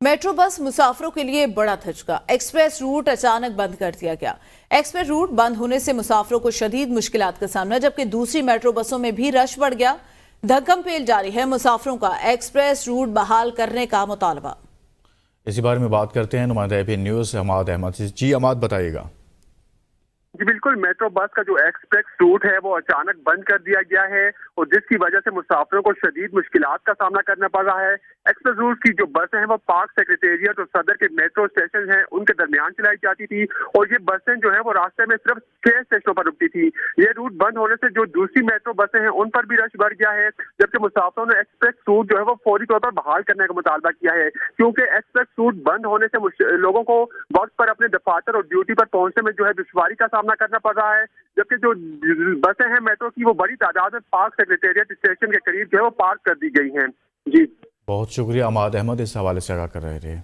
Metro bus मुसाफिरों के लिए बड़ा धचका। एक्सप्रेस रूट अचानक बंद कर दिया गया। एक्सप्रेस रूट बंद होने से मुसाफिरों को शदीद मुश्किलात का सामना, जबकि दूसरी मेट्रो बसों में भी रश बढ़ गया। धक्कम पेल जारी है मुसाफिरों का एक्सप्रेस रूट बहाल करने का मुतालबा। इसी बारे में बात करते हैं नुमाइंदा एबीएन न्यूज़ अमाद अहमद से। जी अमाद, बताइएगा। जी बिल्कुल, मेट्रो बस का जो एक्सप्रेस रूट है वो अचानक बंद कर दिया गया है और जिसकी वजह से मुसाफिरों को शदीद मुश्किलात का सामना करना पड़ रहा है। एक्सप्रेस रूट की जो बसें हैं वो पार्क सेक्रेटेरिएट और सदर के मेट्रो स्टेशन हैं उनके दरमियान चलाई जाती थी और ये बसें जो है वो रास्ते में सिर्फ 6 स्टेशनों पर रुकती थी। ये रूट बंद होने से जो दूसरी मेट्रो बसें हैं उन पर भी रश बढ़ गया है, जबकि मुसाफिरों ने एक्सप्रेस रूट जो है वो फौरी तौर पर बहाल करने का मुतालबा किया है, क्योंकि एक्सप्रेस रूट बंद होने से लोगों को वक्त पर अपने दफातर और ड्यूटी पर पहुंचने में जो है दुश्वारी का सामना करना पड़ रहा है। जबकि जो बसें हैं मेट्रो की वो बड़ी तादाद में पार्क सेक्रेटेरिएट स्टेशन के करीब जो है वो पार्क कर दी गई हैं। जी बहुत शुक्रिया अमाद अहमद, इस हवाले से आगाह कर रहे थे।